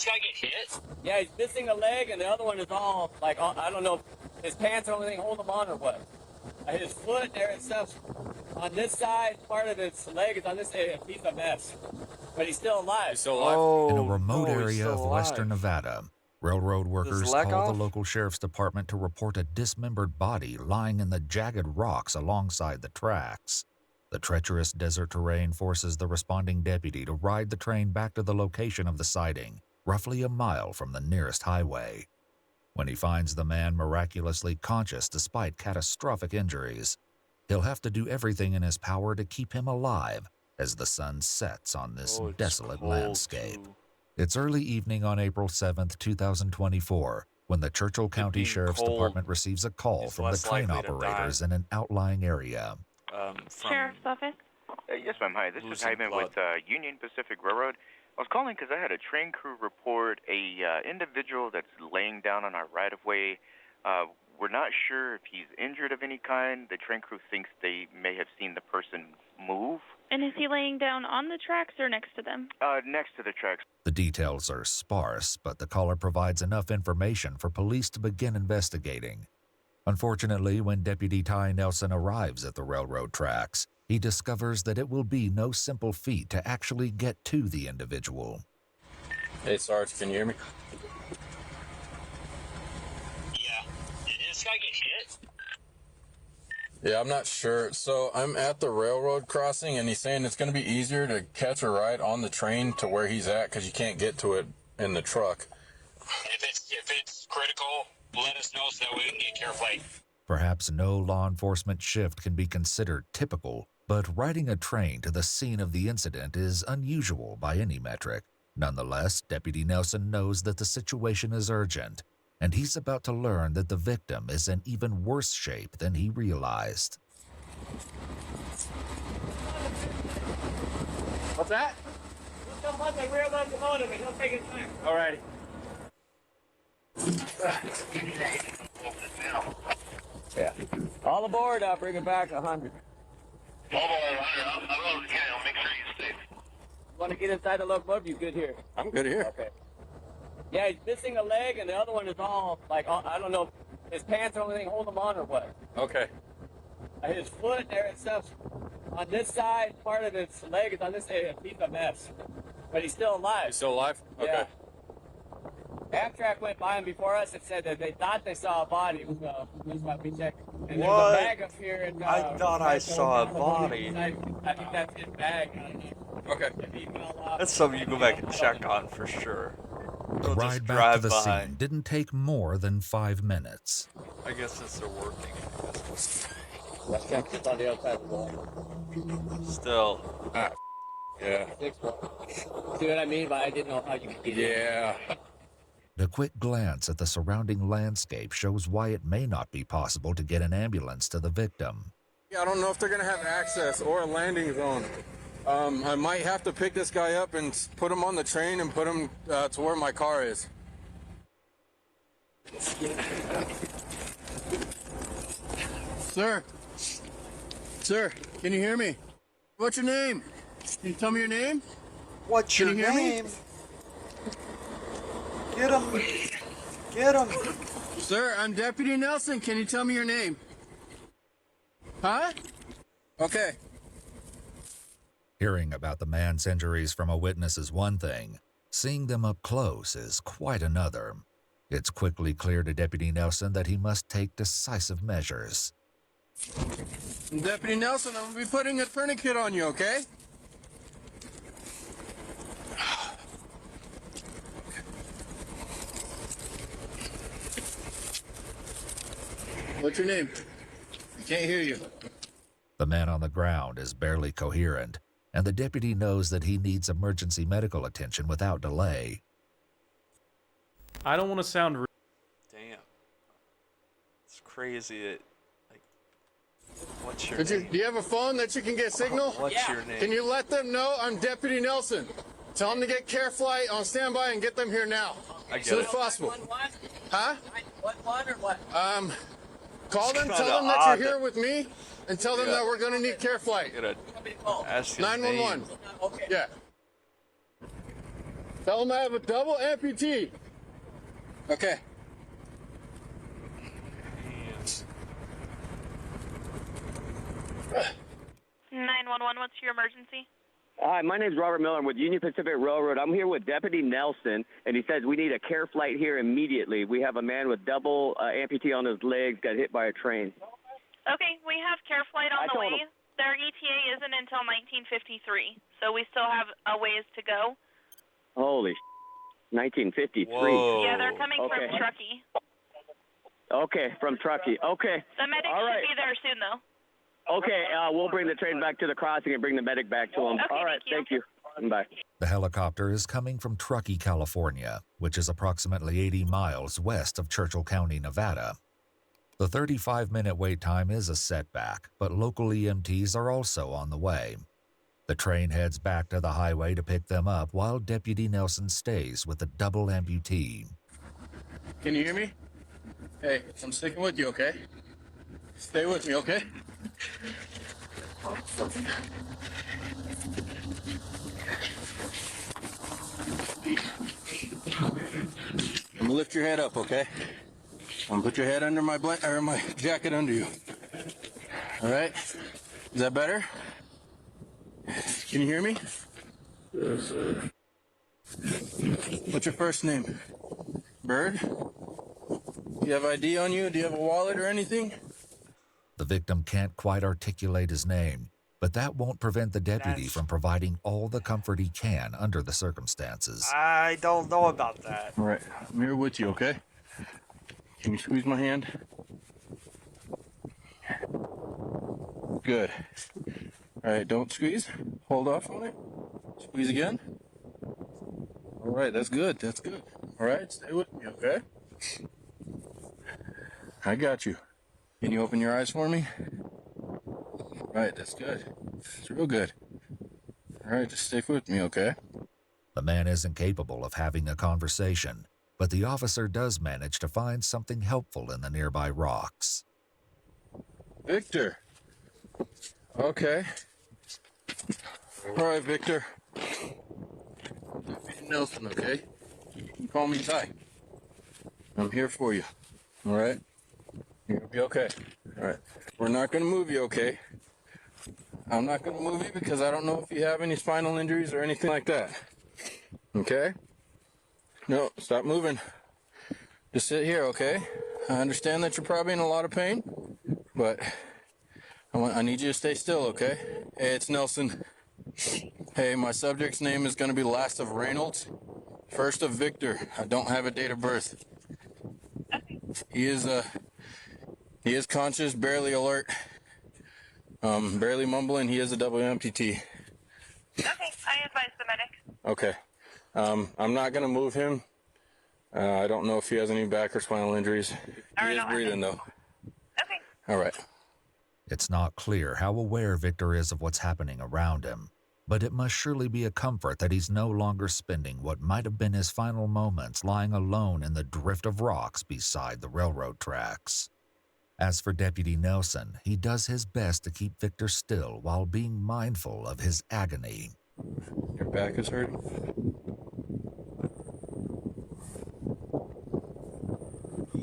this guy get hit? Yeah, he's missing a leg, and the other one is all, like, I don't know, his pants or anything hold him on or what. His foot there and stuff on this side, part of his leg is on this side. He's a mess. But he's still alive. He's still alive? Oh, In a remote no, he's area still of alive. western Nevada, railroad workers leg call off? the local sheriff's department to report a dismembered body lying in the jagged rocks alongside the tracks. The treacherous desert terrain forces the responding deputy to ride the train back to the location of the sighting, roughly a mile from the nearest highway. When he finds the man miraculously conscious despite catastrophic injuries, he'll have to do everything in his power to keep him alive as the sun sets on this Oh, it's desolate cold, landscape. too. It's early evening on April 7th, 2024, when the Churchill County being Sheriff's cold Department receives a call is from the less train likely to operators die. in an outlying area. From Sheriff's office. Yes, ma'am. Hi, this is losing Hyman blood. with Union Pacific Railroad. I was calling because I had a train crew report a individual that's laying down on our right-of-way. We're not sure if he's injured of any kind. The train crew thinks they may have seen the person move. And is he laying down on the tracks or next to them? Next to the tracks. The details are sparse, but the caller provides enough information for police to begin investigating. Unfortunately, when Deputy Ty Nelson arrives at the railroad tracks, he discovers that it will be no simple feat to actually get to the individual. Hey, Sarge, can you hear me? Yeah. Did this guy get hit? Yeah, I'm not sure. So I'm at the railroad crossing, and he's saying it's going to be easier to catch a ride on the train to where he's at because you can't get to it in the truck. If it's critical, let us know so that way we can get care flight. Perhaps no law enforcement shift can be considered typical, but riding a train to the scene of the incident is unusual by any metric. Nonetheless, Deputy Nelson knows that the situation is urgent, and he's about to learn that the victim is in even worse shape than he realized. What's that? He'll come on the rear locomotive and he'll take his time. All righty. Yeah. All aboard, I'll bring it back 100. I'll make sure you safe. Want to get inside the locomotive? You good here? I'm good here. Okay. Yeah, he's missing a leg, and the other one is all, like, I don't know, his pants or anything hold him on or what. Okay. His foot there and stuff on this side, part of his leg is on this side. He's a mess. But he's still alive. He's still alive? Okay. Yeah. Amtrak went by him before us and said that they thought they saw a body. It was what we checked. And What? there's a bag up here. And, I thought I saw a body. I think that's his bag. I don't know Okay. if he fell off. That's something you go back and check on for sure. The They'll just ride back to drive the by. scene didn't take more than 5 minutes. I guess since they're working. That's checked on the other side of the wall. Still. Yeah. See what I mean? But I didn't know how you could get in. Yeah. A quick glance at the surrounding landscape shows why it may not be possible to get an ambulance to the victim. Yeah, I don't know if they're going to have access or a landing zone. I might have to pick this guy up and put him on the train and put him to where my car is. Sir, can you hear me? What's your name? Can you tell me your name? What's Can your you hear me? name? Get him! Get him! Sir, I'm Deputy Nelson. Can you tell me your name? Huh? Okay. Hearing about the man's injuries from a witness is one thing. Seeing them up close is quite another. It's quickly clear to Deputy Nelson that he must take decisive measures. Deputy Nelson, I'm going to be putting a tourniquet on you, okay? What's your name? I can't hear you. The man on the ground is barely coherent, and the deputy knows that he needs emergency medical attention without delay. I don't want to sound rude. Damn. It's crazy that, like, what's your Do name? you have a phone that you can get signal? What's your name? Can you let them know I'm Deputy Nelson? Tell them to get care flight on standby and get them here now. I As get soon as it. possible. Huh? What or what? Call them, It's tell kinda them that odd you're here with me, and tell them Yeah. that we're going to need care flight. I gotta ask his 911. name. Okay. Yeah. Tell him I have a double amputee. Okay. 911, what's your emergency? Hi, my name's Robert Miller. I'm with Union Pacific Railroad. I'm here with Deputy Nelson, and he says we need a care flight here immediately. We have a man with double amputee on his legs, got hit by a train. Okay, we have care flight on the way. Their ETA isn't until 1953, so we still have a ways to go. Holy 1953. Whoa. Yeah, they're coming from Truckee. Okay, from Truckee. Okay. The medic should be there soon, though. Okay, we'll bring the train back to the crossing and bring the medic back to him. Okay, All right, thank you. Bye. The helicopter is coming from Truckee, California, which is approximately 80 miles west of Churchill County, Nevada. The 35-minute wait time is a setback, but local EMTs are also on the way. The train heads back to the highway to pick them up while Deputy Nelson stays with the double amputee. Can you hear me? Hey, I'm sticking with you, okay? Stay with me, okay? I'm gonna lift your head up, okay? I'm gonna put your head under my my jacket under you. All right? Is that better? Can you hear me? Yes, sir. What's your first name? Bird? Do you have ID on you? Do you have a wallet or anything? The victim can't quite articulate his name, but that won't prevent the deputy from providing all the comfort he can under the circumstances. I don't know about that. All right, I'm here with you, okay? Can you squeeze my hand? Good. All right, don't squeeze. Hold off on it. Squeeze again. All right, that's good. That's good. All right, stay with me, okay? I got you. Can you open your eyes for me? All right, that's good. It's real good. All right, just stick with me, okay? The man isn't capable of having a conversation, but the officer does manage to find something helpful in the nearby rocks. Victor. Okay. All right, Victor. Nelson, okay? You can call me Ty. I'm here for you. All right? You're gonna be okay. All right. We're not gonna move you, okay? I'm not gonna move you because I don't know if you have any spinal injuries or anything like that. Okay? No, stop moving. Just sit here, okay? I understand that you're probably in a lot of pain, but I need you to stay still, okay? Hey, it's Nelson. Hey, my subject's name is gonna be last of Reynolds, first of Victor. I don't have a date of birth. He is conscious, barely alert, barely mumbling. He is a double amputee. Okay, I advise the medic. Okay. I'm not gonna move him. I don't know if he has any back or spinal injuries. He is breathing though. Okay. All right. It's not clear how aware Victor is of what's happening around him, but it must surely be a comfort that he's no longer spending what might have been his final moments lying alone in the drift of rocks beside the railroad tracks. As for Deputy Nelson, he does his best to keep Victor still while being mindful of his agony. Your back is hurting?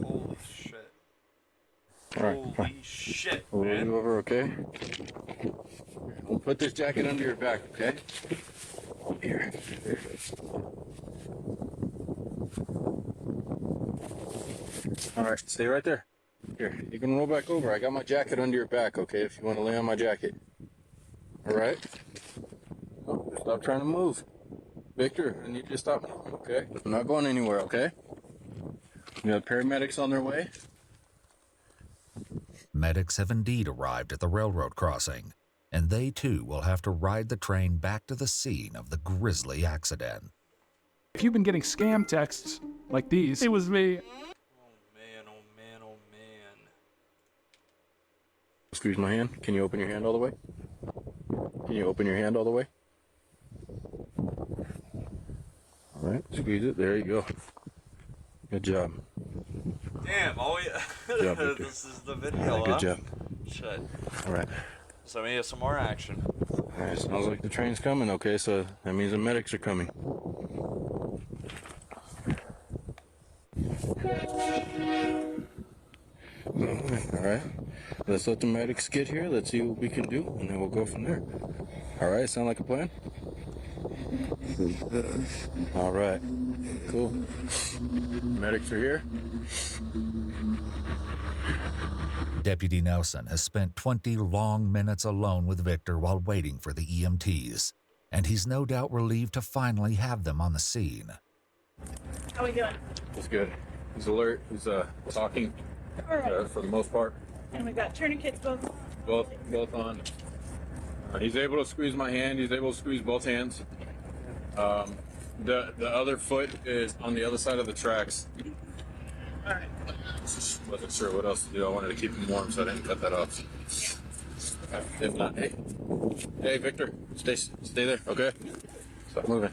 Holy shit. All right. Holy shit, We'll roll man. you over, okay? We'll put this jacket under your back, okay? Here. All right, stay right there. Here, you can roll back over. I got my jacket under your back, okay, if you want to lay on my jacket. All right? Oh, stop trying to move. Victor, I need you to stop moving, okay? I'm not going anywhere, okay? We have paramedics on their way. Medics have indeed arrived at the railroad crossing, and they too will have to ride the train back to the scene of the grisly accident. If you've been getting scam texts like these, it was me. Oh man, oh man, oh man. Squeeze my hand. Can you open your hand all the way? Can you open your hand all the way? All right, squeeze it. There you go. Good job. Damn, oh yeah. Good job, Victor. This is the video, Good huh? job. Shit. All right. So we have some more action. All right, sounds like the train's coming, okay? So that means the medics are coming. All right. Let's let the medics get here. Let's see what we can do, and then we'll go from there. All right. Sound like a plan? All right. Cool. Medics are here. Deputy Nelson has spent 20 long minutes alone with Victor while waiting for the EMTs, and he's no doubt relieved to finally have them on the scene. How we doing? It's good. He's alert. He's talking All right. for the most part. And we got tourniquets both. Both on. He's able to squeeze my hand. He's able to squeeze both hands. The other foot is on the other side of the tracks. All right. Just wasn't sure what else to do. I wanted to keep him warm, so I didn't cut that off. If not, hey, Victor, stay there, okay? Stop moving.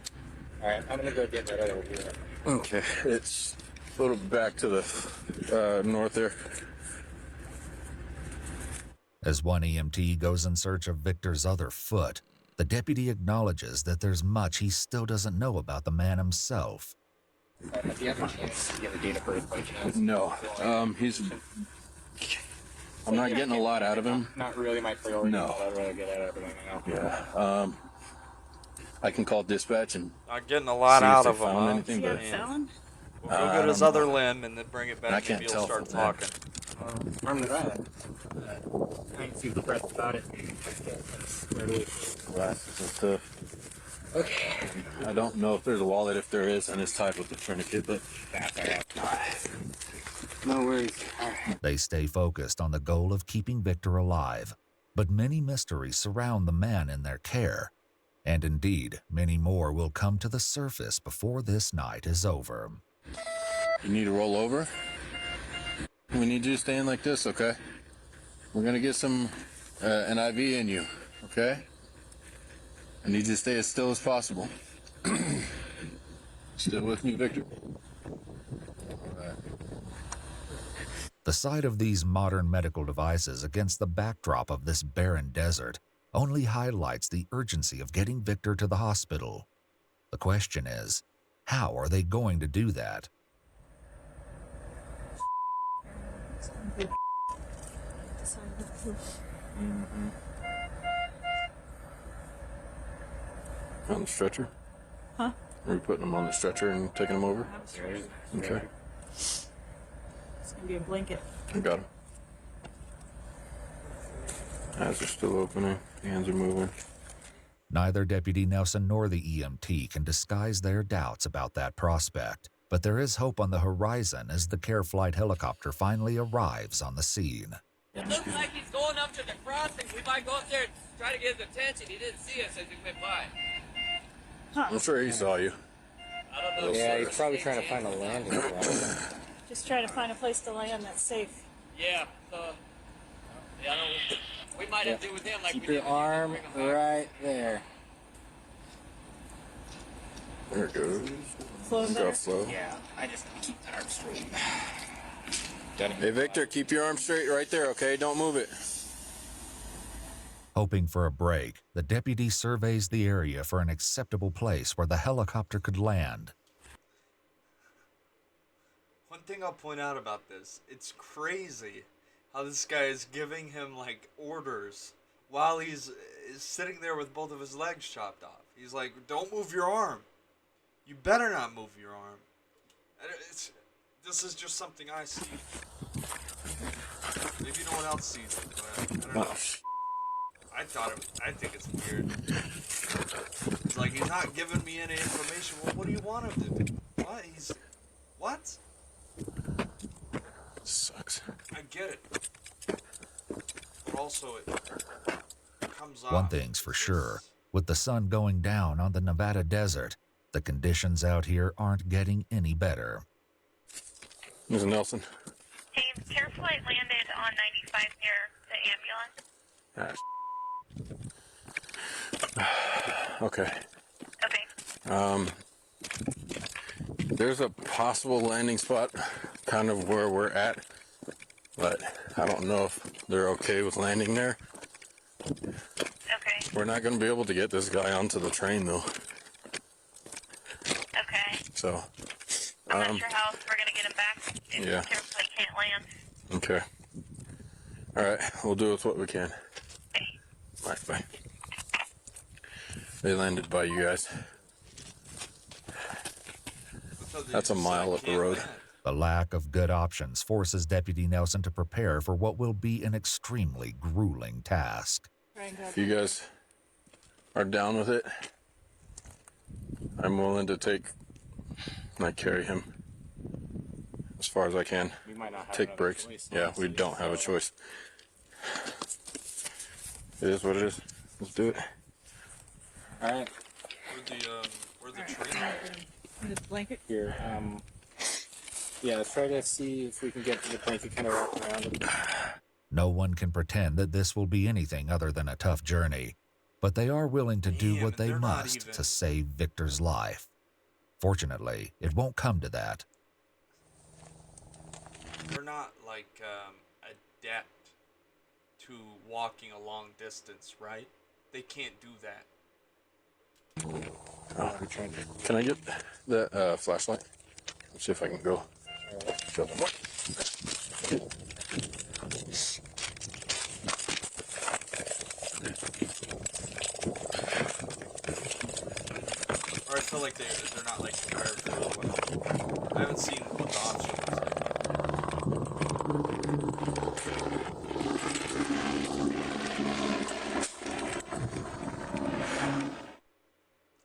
All right, I'm gonna go get that other wheel. Okay, it's a little back to the north there. As one EMT goes in search of Victor's other foot, the deputy acknowledges that there's much he still doesn't know about the man himself. Do you have a date of birth by chance? No, I'm not getting a lot out of him. Not really my priority. No. I'd rather get out of it now. Yeah, I can call dispatch and Not getting a lot see if out they of him, found huh? anything, but We'll go get his other limb and then bring it back I and can't maybe tell he'll start from that. talking. I'm the guy. I ain't super pressed about it. glasses and stuff. Okay. I don't know if there's a wallet. If there is, and it's tied with the tourniquet, but That's all right. No worries. All right. They stay focused on the goal of keeping Victor alive, but many mysteries surround the man in their care. And indeed, many more will come to the surface before this night is over. you need to roll over. We need you to stay in like this, okay? We're gonna get some an IV in you, okay? I need you to stay as still as possible. Still with me, Victor? The sight of these modern medical devices against the backdrop of this barren desert only highlights the urgency of getting Victor to the hospital. The question is, how are they going to do that? On the stretcher? Huh? Are we putting him on the stretcher and taking him over? Okay, It's gonna be a blanket. I got him. Eyes are still opening, hands are moving. Neither Deputy Nelson nor the EMT can disguise their doubts about that prospect, but there is hope on the horizon as the care flight helicopter finally arrives on the scene. It looks like he's going up to the crossing. We might go up there and try to get his attention. He didn't see us as we went by. I'm sure he saw you. I don't know. Yeah, he's probably trying to find a landing spot. Just trying to find a place to land that's safe. Yeah, so. Yeah, we might have to do with him like Keep we your did. arm right there. There it goes. Flow there. Got flow. Yeah, I just keep that arm straight. Hey, Victor, keep your arm straight right there, okay? Don't move it. Hoping for a break, the deputy surveys the area for an acceptable place where the helicopter could land. One thing I'll point out about this, it's crazy how this guy is giving him like orders while he's sitting there with both of his legs chopped off. He's like, don't move your arm. You better not move your arm. This is just something I see. Maybe no one else sees it, but I don't know. I think it's weird. It's like he's not giving me any information. Well, what do you want him to do? What? Sucks. I get it. But also it comes off. One thing's for sure, with the sun going down on the Nevada desert, the conditions out here aren't getting any better. Mr. Nelson. Hey, care flight landed on 95 near the ambulance. Okay. Okay. There's a possible landing spot kind of where we're at, but I don't know if they're okay with landing there. Okay. We're not going to be able to get this guy onto the train, though. Okay. So I'm not sure how else we're going to get him back if Yeah. the airplane can't land. Okay. All right, we'll do with what we can. Bye. They landed by you guys. That's a mile up the road. The lack of good options forces Deputy Nelson to prepare for what will be an extremely grueling task. If you guys are down with it, I'm willing to carry him as far as I can. We might not have Take another breaks. choice, Yeah, we don't have a choice. It is what it is. Let's do it. All right. Where'd the train go? The blanket here. Yeah, let's try to see if we can get the blanket kind of wrapped around it. No one can pretend that this will be anything other than a tough journey, but they are willing to do what they must to save Victor's life. Fortunately, it won't come to that. They're not like adept to walking a long distance, right? They can't do that. Can I get that flashlight? Let's see if I can go. Show them. Or I feel like they're not like prepared for really well. I haven't seen what the option is.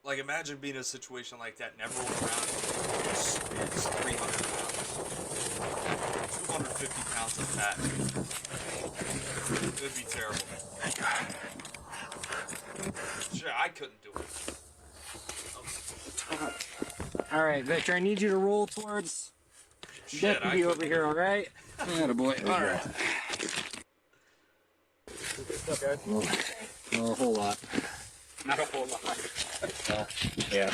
Like, imagine being in a situation like that, never around. It's 300 pounds. 250 pounds of fat. It would be terrible. Shit, I couldn't do it. All right, Victor, I need you to roll towards Deputy over here, all right? Attaboy. All right. Not a whole lot. Not a whole lot. Yeah.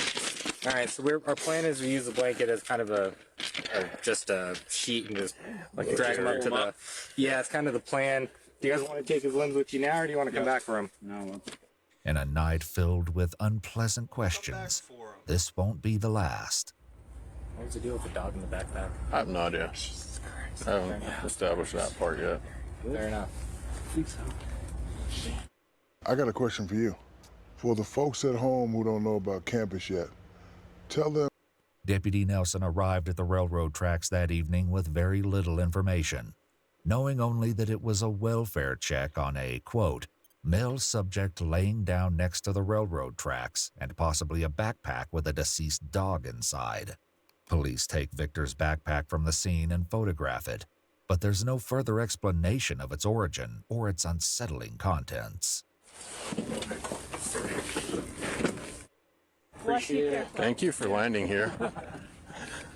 All right, so our plan is we use the blanket as kind of just a sheet and just like drag him up to the... Yeah, it's kind of the plan. Do you guys want to take his limbs with you now, or do you want to come back for him? No. In a night filled with unpleasant questions, this won't be the last. What was the deal with the dog in the backpack? I have no idea. I haven't established that part yet. Fair enough. I think so. I got a question for you. For the folks at home who don't know about campus yet, tell them. Deputy Nelson arrived at the railroad tracks that evening with very little information, knowing only that it was a welfare check on a, quote, male subject laying down next to the railroad tracks and possibly a backpack with a deceased dog inside. Police take Victor's backpack from the scene and photograph it, but there's no further explanation of its origin or its unsettling contents. Appreciate it. Thank you for landing here.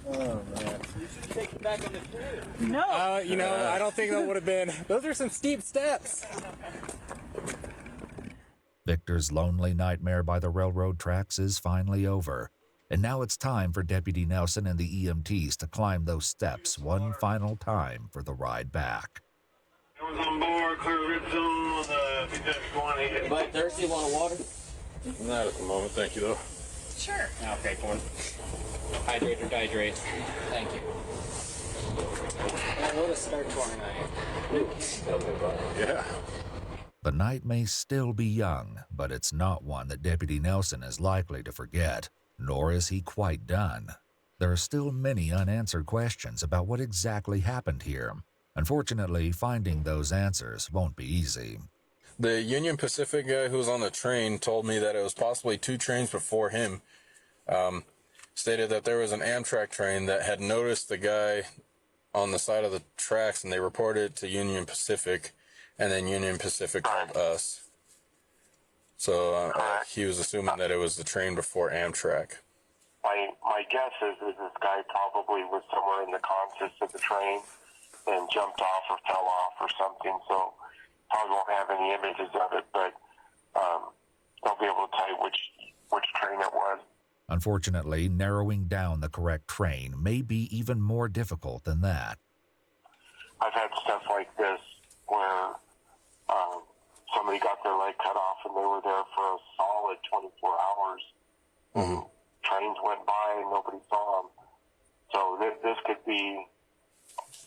Oh, man. You should take it back on the train. No. I don't think that would have been... Those are some steep steps. Victor's lonely nightmare by the railroad tracks is finally over, and now it's time for Deputy Nelson and the EMTs to climb those steps one final time for the ride back. Everyone's on board, clear red zone on the B-21. But thirsty, want water? Not at the moment, thank you though. Sure. Okay, corn. Hydrate or dihydrate. Thank you. What a start to our night. Yeah. The night may still be young, but it's not one that Deputy Nelson is likely to forget, nor is he quite done. There are still many unanswered questions about what exactly happened here. Unfortunately, finding those answers won't be easy. The Union Pacific guy who was on the train told me that it was possibly 2 trains before him. Stated that there was an Amtrak train that had noticed the guy on the side of the tracks, and they reported it to Union Pacific, and then Union Pacific called us. So he was assuming that it was the train before Amtrak. My guess is this guy probably was somewhere in the consist of the train and jumped off or fell off or something, so probably won't have any images of it, but they'll be able to tell you which train it was. Unfortunately, narrowing down the correct train may be even more difficult than that. I've had stuff like this where somebody got their leg cut off and they were there for a solid 24 hours. Mm-hmm. Trains went by and nobody saw them. So be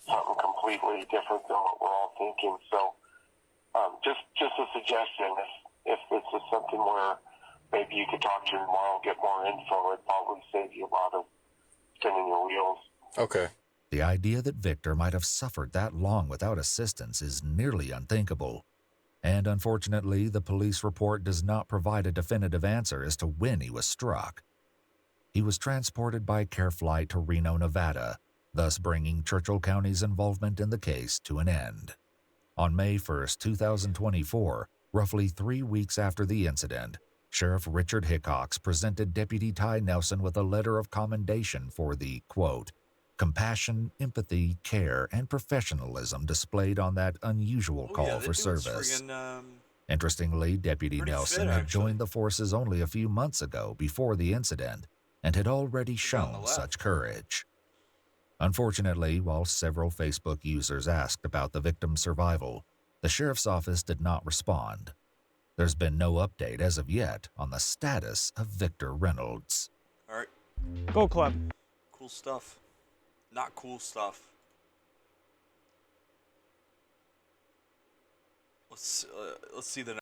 something completely different than what we're all thinking. So, just a suggestion. If this is something where maybe you could talk to him tomorrow, get more info, it'd probably save you a lot of spinning your wheels. Okay. The idea that Victor might have suffered that long without assistance is nearly unthinkable. And unfortunately, the police report does not provide a definitive answer as to when he was struck. He was transported by care flight to Reno, Nevada, thus bringing Churchill County's involvement in the case to an end. On May 1, 2024, roughly 3 weeks after the incident, Sheriff Richard Hickox presented Deputy Ty Nelson with a letter of commendation for the, quote, compassion, empathy, care, and professionalism displayed on that unusual call for service. Interestingly, Deputy Nelson had joined the forces only a few months ago before the incident and had already shown such courage. Unfortunately, while several Facebook users asked about the victim's survival, the sheriff's office did not respond. There's been no update as of yet on the status of Victor Reynolds. All right. Go Club. Cool stuff. Not cool stuff. Let's see the next.